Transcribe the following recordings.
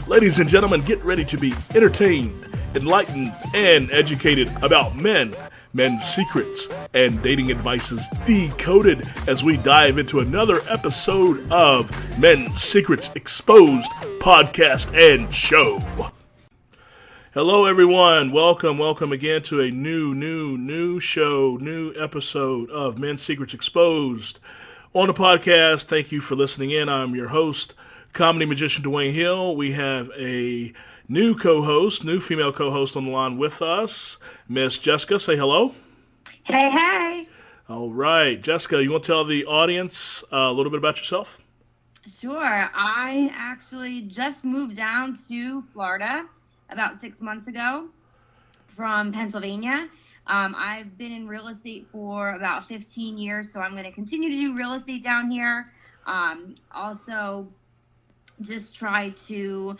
Ladies and gentlemen, get ready to be entertained, enlightened, and educated about men, men's secrets, and dating advices decoded as we dive into another episode of Men's Secrets Exposed podcast and show. Hello, everyone. Welcome again to a new show, new episode of Men's Secrets Exposed on the podcast. Thank you for listening in. I'm your host, comedy magician Dewayne Hill. We have a new female co-host on the line with us, Miss Jessica. Say hello. Hey. All right, Jessica, you want to tell the audience a little bit about yourself? Sure. I actually just moved down to Florida about 6 months ago from Pennsylvania. I've been in real estate for about 15 years, so I'm going to continue to do real estate down here. Also, just try to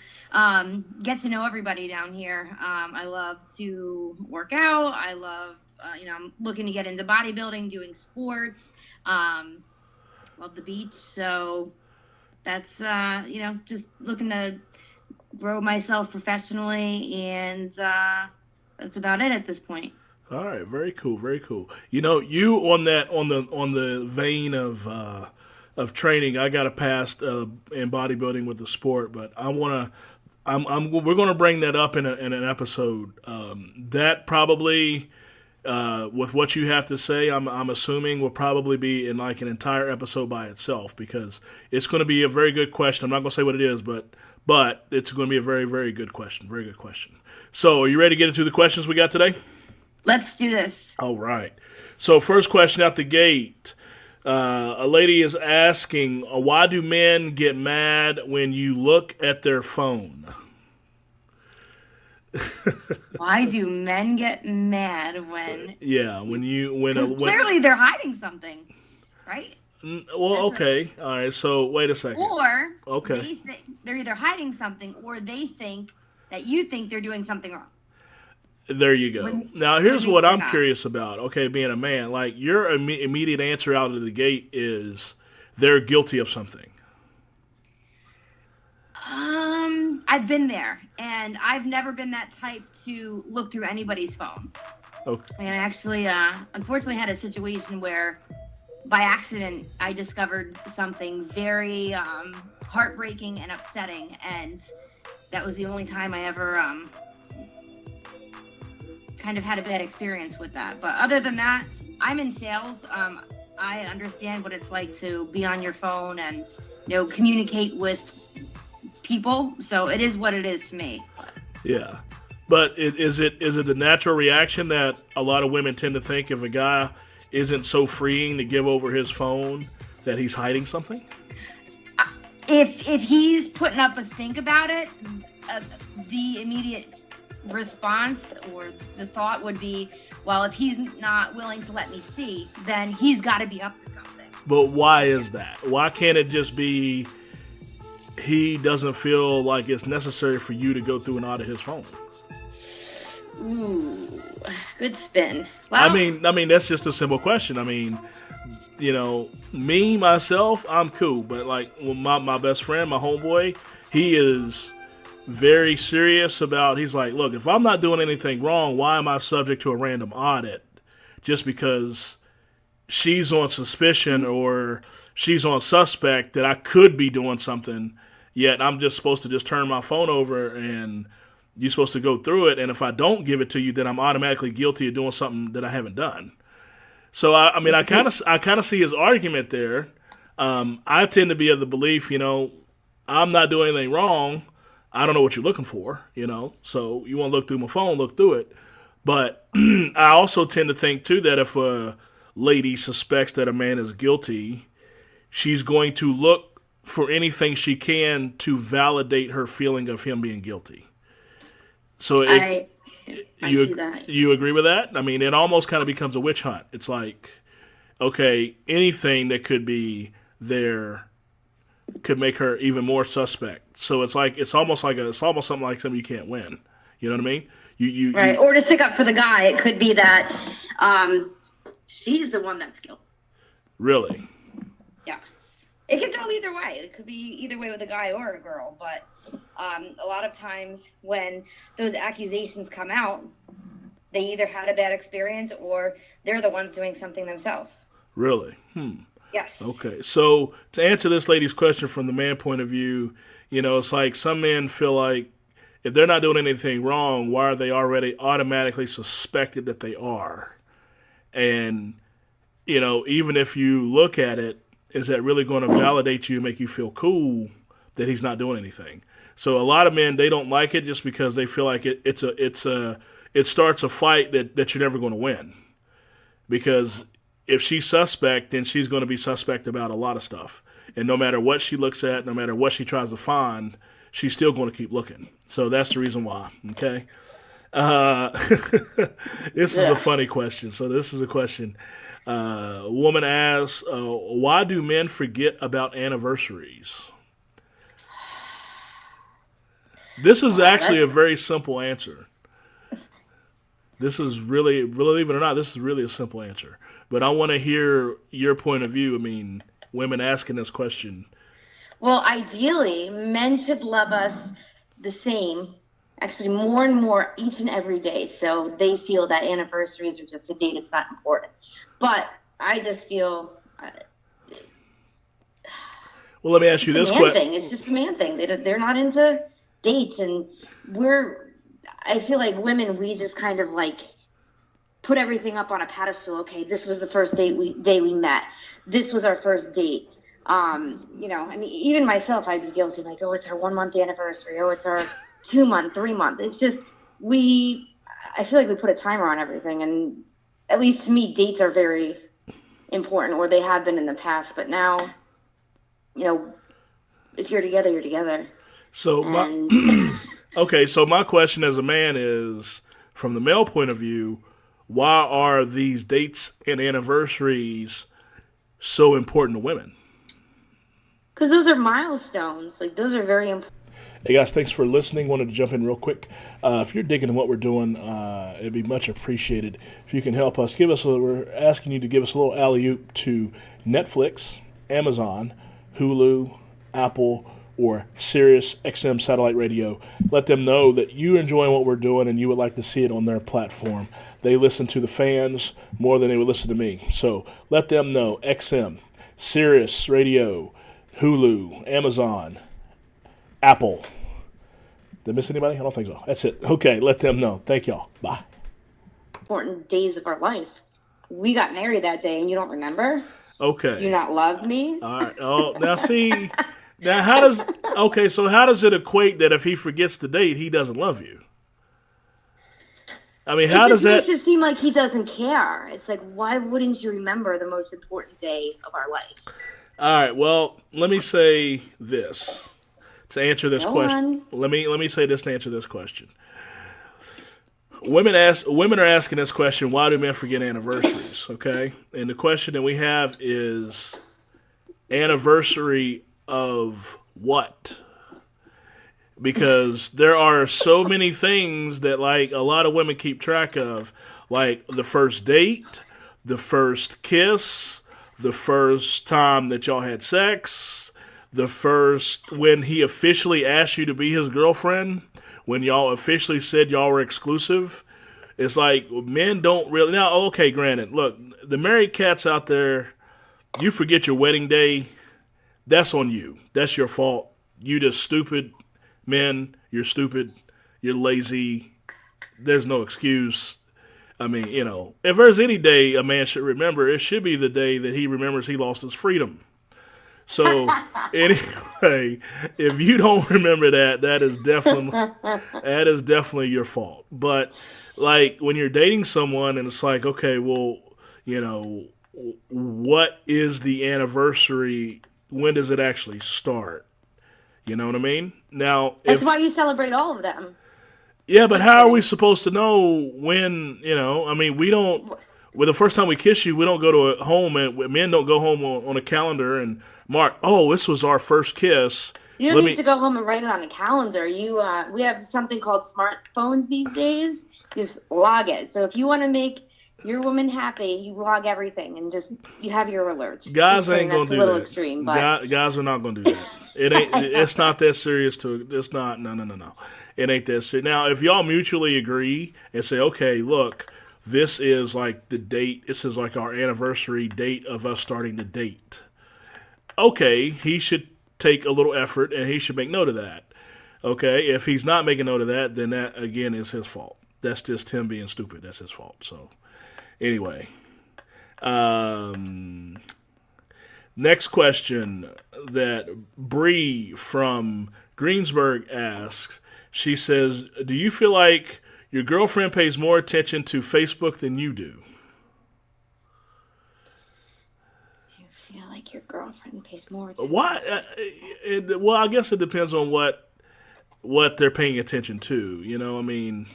get to know everybody down here. I love to work out. I love, I'm looking to get into bodybuilding, doing sports. Love the beach. So that's, just looking to grow myself professionally, and that's about it at this point. All right, very cool. You know, you on the vein of training, I got a past in bodybuilding with the sport, but we're gonna bring that up in an episode. That probably with what you have to say, I'm assuming will probably be in like an entire episode by itself, because it's going to be a very good question. I'm not going to say what it is, but it's going to be a very, very good question. Very good question. So are you ready to get into the questions we got today? Let's do this. All right. So first question out the gate. A lady is asking, why do men get mad when you look at their phone? Why do men get mad when... Yeah, clearly they're hiding something, right? Well, okay. All right, so wait a second. Or okay, they're either hiding something, or they think that you think they're doing something wrong. There you go. Now, here's what I'm curious about. Okay, being a man, like your immediate answer out of the gate is they're guilty of something. I've been there, and I've never been that type to look through anybody's phone. Okay. And I actually, unfortunately, had a situation where, by accident, I discovered something very heartbreaking and upsetting, and that was the only time I ever kind of had a bad experience with that. But other than that, I'm in sales. I understand what it's like to be on your phone and communicate with people. So it is what it is to me. Yeah, but is it the natural reaction that a lot of women tend to think if a guy isn't so freeing to give over his phone that he's hiding something? If he's putting up a stink about it, the immediate response or the thought would be, well, if he's not willing to let me see, then he's got to be up to something. But why is that? Why can't it just be he doesn't feel like it's necessary for you to go through and out of his phone? Ooh, good spin. Well, I mean that's just a simple question. I mean, me myself, I'm cool, but like my best friend, my homeboy, he is very serious about. He's like, look, if I'm not doing anything wrong, why am I subject to a random audit just because she's on suspicion or she's on suspect that I could be doing something? Yet I'm just supposed to just turn my phone over and you're supposed to go through it. And if I don't give it to you, then I'm automatically guilty of doing something that I haven't done. So I kind of see his argument there. I tend to be of the belief, I'm not doing anything wrong. I don't know what you're looking for, So you want to look through my phone, look through it. But I also tend to think too that if a lady suspects that a man is guilty, she's going to look for anything she can to validate her feeling of him being guilty. So I see that. You agree with that? I mean, it almost kind of becomes a witch hunt. It's like, okay, anything that could be there could make her even more suspect. So it's almost something like something you can't win. You know what I mean? Right. Or to stick up for the guy, it could be that she's the one that's guilty. Really? Yeah. It can go either way. It could be either way with a guy or a girl, but A lot of times when those accusations come out, they either had a bad experience or they're the ones doing something themselves. Really? Yes. Okay. So to answer this lady's question from the man point of view, it's like some men feel like if they're not doing anything wrong, why are they already automatically suspected that they are? And, even if you look at it, is that really going to validate you and make you feel cool that he's not doing anything? So a lot of men, they don't like it just because they feel like it starts a fight that you're never going to win. Because if she's suspect, then she's going to be suspect about a lot of stuff. And no matter what she looks at, no matter what she tries to find, she's still going to keep looking. So that's the reason why, okay? This is a funny question. So this is a question. A woman asks, why do men forget about anniversaries? This is actually a very simple answer. This is really, believe it or not, this is really a simple answer. But I want to hear your point of view. I mean, women asking this question. Well, ideally, men should love us the same, actually more and more each and every day. So they feel that anniversaries are just a date. It's not important. But I just feel... well, let me ask you this question. It's just a man thing. They're not into dates. And I feel like women, we just kind of like put everything up on a pedestal. Okay, this was the first day we met. This was our first date. I mean, even myself, I'd be guilty. Like, oh, it's our 1 month anniversary. Oh, it's our 2 month, 3 month. It's just, I feel like we put a timer on everything. And at least to me, dates are very important, or they have been in the past. But now, if you're together, you're together. So, okay, so my question as a man is, from the male point of view, why are these dates and anniversaries so important to women? Because those are milestones. Like, those are very important. Hey guys, thanks for listening. Wanted to jump in real quick. If you're digging what we're doing, it'd be much appreciated if you can help us. We're asking you to give us a little alley-oop to Netflix, Amazon, Hulu, Apple, or Sirius XM satellite radio. Let them know that you enjoy what we're doing and you would like to see it on their platform. They listen to the fans more than they would listen to me. So let them know. XM, Sirius Radio, Hulu, Amazon, Apple. Did I miss anybody? I don't think so. That's it. Okay, let them know. Thank y'all. Bye. Important days of our life. We got married that day and you don't remember? Okay. Do you not love me? All right. Oh, now see... Now, how does it equate that if he forgets the date, he doesn't love you? I mean, how does that... It makes it seem like he doesn't care. It's like, why wouldn't you remember the most important day of our life? All right, well, let me say this to answer this question. Let me say this to answer this question. Women are asking this question, why do men forget anniversaries, okay? And the question that we have is, anniversary of what? Because there are so many things that, like, a lot of women keep track of, like the first date, the first kiss, the first time that y'all had sex, the first when he officially asked you to be his girlfriend, when y'all officially said y'all were exclusive. It's like men don't really... Now, okay, granted, look, the married cats out there, you forget your wedding day, that's on you. That's your fault. You just stupid. Men, you're stupid. You're lazy. There's no excuse. I mean, if there's any day a man should remember, it should be the day that he remembers he lost his freedom. So, anyway, if you don't remember that is definitely your fault. But, like, when you're dating someone and it's like, okay, well, what is the anniversary? When does it actually start? You know what I mean? Now, that's why you celebrate all of them. Yeah, but how are we supposed to know when? I mean, we don't. Well, the first time we kiss you, we don't go to a home, and men don't go home on a calendar and mark. Oh, this was our first kiss. You don't need to go home and write it on a calendar. We have something called smartphones these days. Just log it. So if you want to make your woman happy, you log everything and you have your alerts. Guys ain't gonna do that. That's a little extreme, but guys are not gonna do that. It ain't. It's not that serious. It's not. No, no, no, no. It ain't that serious. Now, if y'all mutually agree and say, okay, look, this is like the date. This is like our anniversary date of us starting to date. Okay, he should take a little effort and he should make note of that. Okay, if he's not making note of that, then that again is his fault. That's just him being stupid. That's his fault. So, anyway, next question that Bree from Greensburg asks. She says, "Do you feel like your girlfriend pays more attention to Facebook than you do?" You feel like your girlfriend pays more attention? Why? Well, I guess it depends on what they're paying attention to. You know, I mean.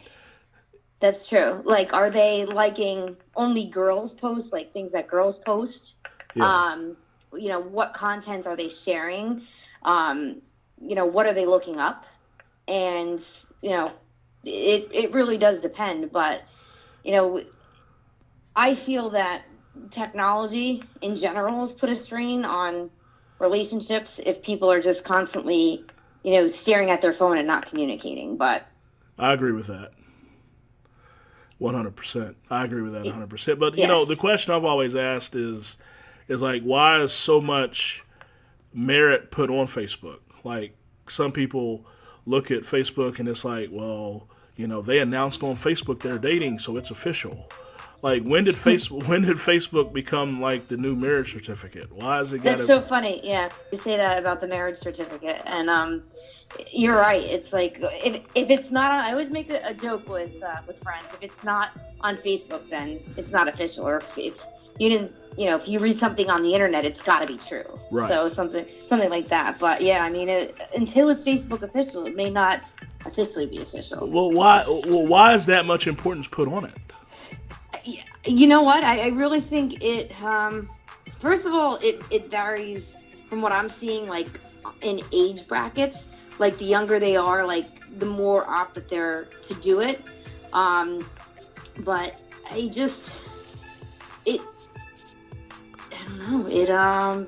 That's true. Like, are they liking only girls post, like things that girls post? Yeah. What content are they sharing? What are they looking up? And, it really does depend. But, I feel that technology in general has put a strain on relationships if people are just constantly, staring at their phone and not communicating. But I agree with that. 100%. I agree with that 100%. But, yes. The question I've always asked is like, why is so much merit put on Facebook? Like, some people look at Facebook and it's like, well, they announced on Facebook they're dating, so it's official. Like, when did Facebook become like the new marriage certificate? Why is it got? That's so funny. Yeah, you say that about the marriage certificate, and you're right. It's like if it's not, I always make a joke with friends. If it's not on Facebook, then it's not official. Or if you didn't, if you read something on the internet, it's got to be true. Right. So something like that. But yeah, I mean, until it's Facebook official, it may not officially be official. Well, why is that much importance put on it? You know what? I really think it, first of all, it varies from what I'm seeing, like, in age brackets. Like, the younger they are, like, the more opt that they're to do it. But I don't know.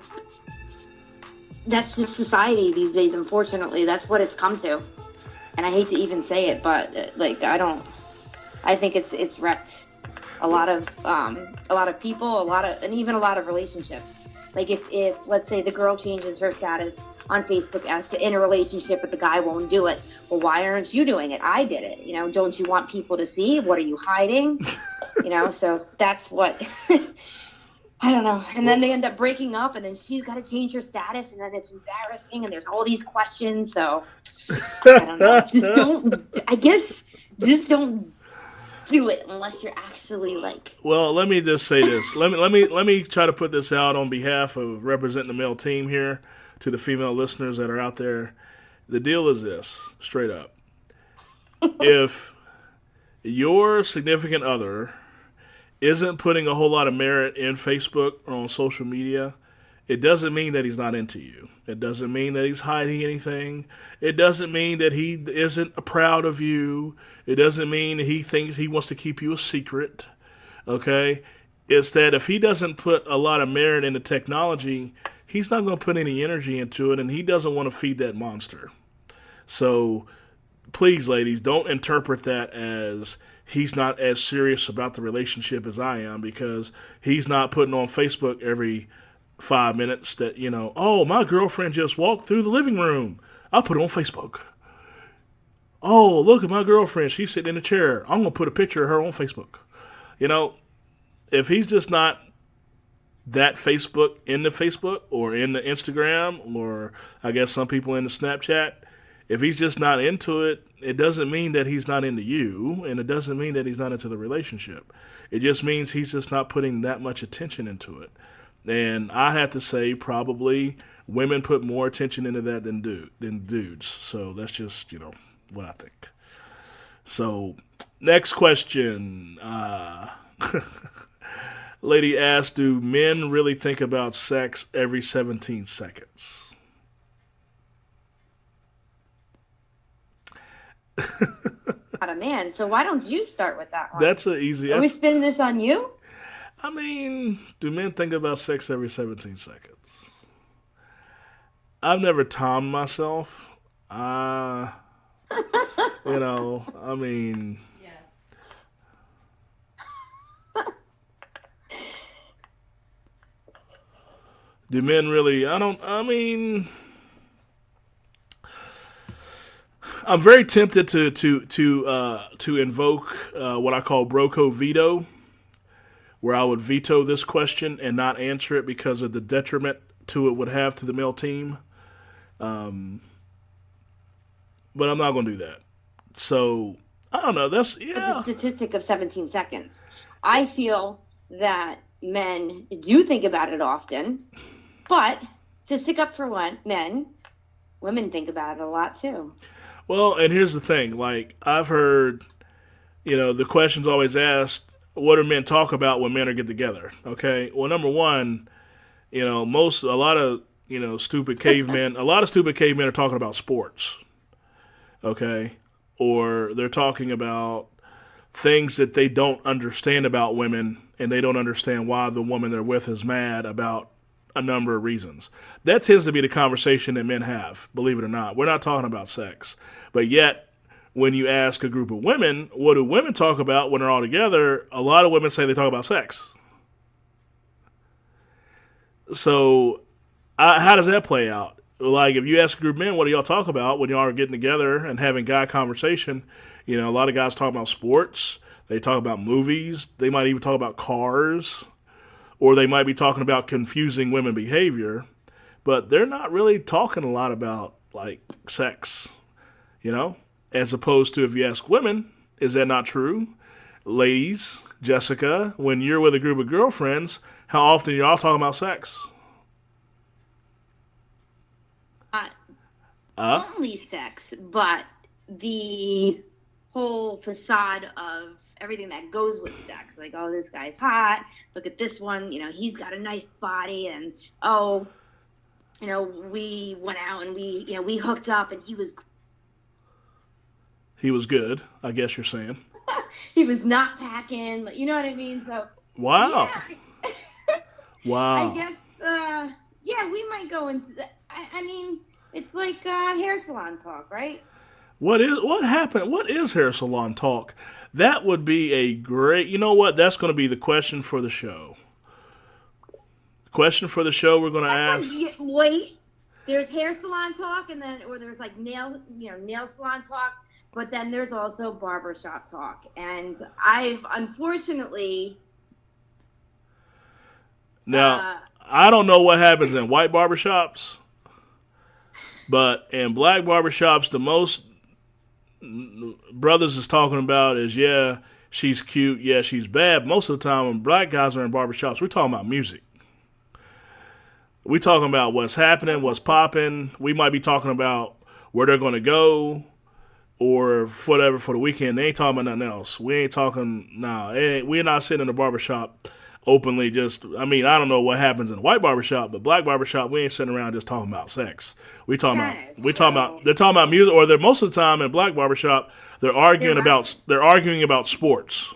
That's just society these days, unfortunately. That's what it's come to. And I hate to even say it, but, I think it's wrecked a lot of people, and even a lot of relationships. Like if let's say the girl changes her status on Facebook as to in a relationship, but the guy won't do it. Well, why aren't you doing it? I did it. Don't you want people to see? What are you hiding? So that's what. I don't know. And then they end up breaking up, and then she's got to change her status, and then it's embarrassing, and there's all these questions. So I don't know. Just don't do it unless you're actually like. Well, let me just say this. Let me try to put this out on behalf of representing the male team here to the female listeners that are out there. The deal is this, straight up. If your significant other isn't putting a whole lot of merit in Facebook or on social media, it doesn't mean that he's not into you. It doesn't mean that he's hiding anything. It doesn't mean that he isn't proud of you. It doesn't mean that he thinks he wants to keep you a secret. Okay? It's that if he doesn't put a lot of merit into technology, he's not going to put any energy into it, and he doesn't want to feed that monster. So please, ladies, don't interpret that as he's not as serious about the relationship as I am, because he's not putting on Facebook every 5 minutes that, oh, my girlfriend just walked through the living room. I'll put it on Facebook. Oh, look at my girlfriend. She's sitting in a chair. I'm going to put a picture of her on Facebook. If he's just not that Facebook or in the Instagram, or I guess some people in the Snapchat, if he's just not into it, it doesn't mean that he's not into you, and it doesn't mean that he's not into the relationship. It just means he's just not putting that much attention into it. And I have to say, probably women put more attention into that than dudes. So that's just, what I think. So, next question. Lady asked, do men really think about sex every 17 seconds? Not a man. So why don't you start with that one? That's an easy. Are we spinning this on you? I mean, do men think about sex every 17 seconds? I've never timed myself. I mean, Yes. do men really? I don't. I mean, I'm very tempted to invoke what I call broco veto, where I would veto this question and not answer it because of the detriment to it would have to the male team. But I'm not going to do that. So I don't know. That's The yeah. statistic of 17 seconds. I feel that men do think about it often, but to stick up for men, women think about it a lot too. Well, and here's the thing. Like I've heard, the question's always asked, what do men talk about when men are get together? Okay. Well, number one, a lot of stupid cavemen, a lot of stupid cavemen are talking about sports. Okay, or they're talking about things that they don't understand about women, and they don't understand why the woman they're with is mad about a number of reasons. That tends to be the conversation that men have, believe it or not. We're not talking about sex. But yet, when you ask a group of women, what do women talk about when they're all together, a lot of women say they talk about sex. So, how does that play out? Like, if you ask a group of men, what do y'all talk about when y'all are getting together and having guy conversation? A lot of guys talk about sports. They talk about movies. They might even talk about cars. Or they might be talking about confusing women behavior, but they're not really talking a lot about like sex, as opposed to if you ask women, is that not true? Ladies, Jessica, when you're with a group of girlfriends, how often are y'all talking about sex? Not Uh, only sex, but the whole facade of everything that goes with sex. Like, oh, this guy's hot. Look at this one. He's got a nice body. And, oh, we went out and we hooked up and he was good, I guess you're saying. he was not packing. You know what I mean? So, Wow. yeah, I Wow. guess, yeah, we might go into that. I mean, it's like hair salon talk, right? What happened? What is hair salon talk? That would be a great. You know what? That's going to be the question for the show. Question for the show. We're going to ask. Wait, there's hair salon talk, or there's like nail salon talk, but then there's also barbershop talk. And I've unfortunately, Now, I don't know what happens in white barbershops, but in black barbershops, the most brothers is talking about is, yeah, she's cute, yeah, she's bad. Most of the time when black guys are in barbershops, we're talking about music. We talking about what's happening, what's popping. We might be talking about where they're going to go or whatever for the weekend. They ain't talking about nothing else. We ain't talking, we're not sitting in the barbershop openly I don't know what happens in a white barbershop, but black barbershop, we ain't sitting around just talking about sex. They're talking about music, or they're most of the time in black barbershop, they're arguing about sports.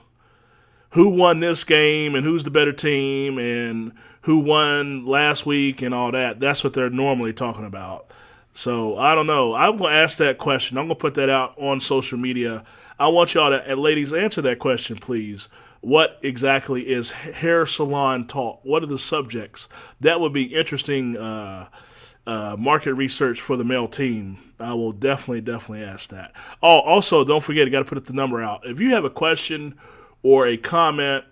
Who won this game and who's the better team and who won last week and all that. That's what they're normally talking about. So I don't know. I'm going to ask that question. I'm going to put that out on social media. I want y'all to, and ladies, answer that question, please. What exactly is hair salon talk? What are the subjects? That would be interesting market research for the male team. I will definitely ask that. Oh, also, don't forget, you got to put the number out. If you have a question or a comment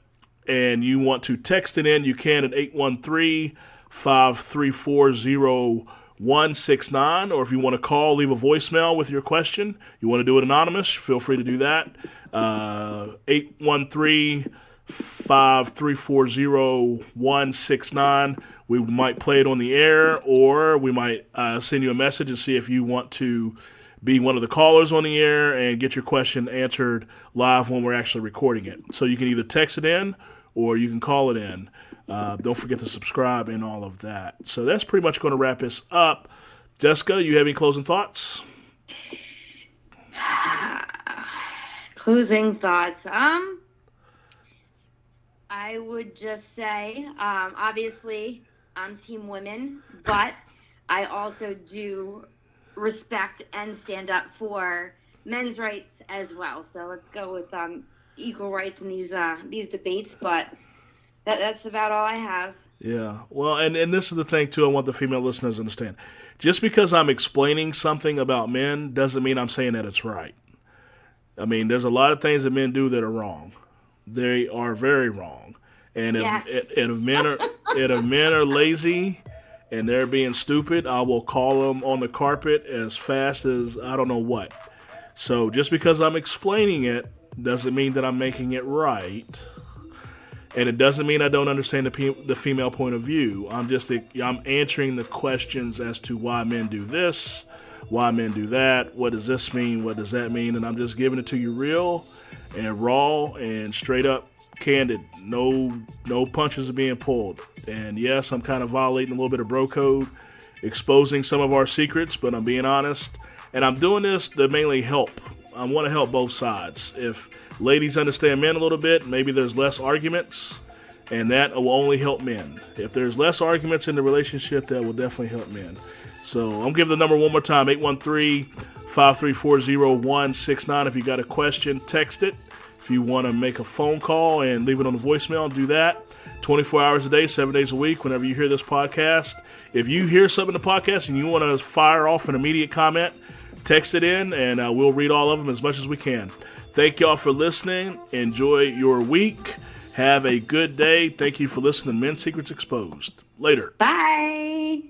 and you want to text it in, you can at 813-534-0169. Or if you want to call, leave a voicemail with your question. You want to do it anonymous, feel free to do that. 813-534-0169. We might play it on the air, or we might send you a message and see if you want to be one of the callers on the air and get your question answered live when we're actually recording it. So you can either text it in or you can call it in. Don't forget to subscribe and all of that. So that's pretty much going to wrap us up. Jessica, you have any closing thoughts? Closing thoughts. I would just say, obviously, I'm team women, but I also do respect and stand up for men's rights as well. So let's go with equal rights in these debates. But that's about all I have. Yeah. Well, and this is the thing, too, I want the female listeners to understand. Just because I'm explaining something about men doesn't mean I'm saying that it's right. I mean, there's a lot of things that men do that are wrong. They are very wrong. And if men are lazy and they're being stupid, I will call them on the carpet as fast as I don't know what. So just because I'm explaining it doesn't mean that I'm making it right. And it doesn't mean I don't understand the female point of view. I'm answering the questions as to why men do this, why men do that, what does this mean, what does that mean, and I'm just giving it to you real and raw and straight up candid. No punches are being pulled. And yes, I'm kind of violating a little bit of bro code, exposing some of our secrets, but I'm being honest. And I'm doing this to mainly help. I want to help both sides. If ladies understand men a little bit, maybe there's less arguments, and that will only help men. If there's less arguments in the relationship, that will definitely help men. So I'm giving the number one more time, 813-534-0169. If you got a question, text it. If you want to make a phone call and leave it on the voicemail, do that. 24 hours a day, 7 days a week, whenever you hear this podcast. If you hear something in the podcast and you want to fire off an immediate comment, text it in, and we'll read all of them as much as we can. Thank y'all for listening. Enjoy your week. Have a good day. Thank you for listening to Men's Secrets Exposed. Later. Bye.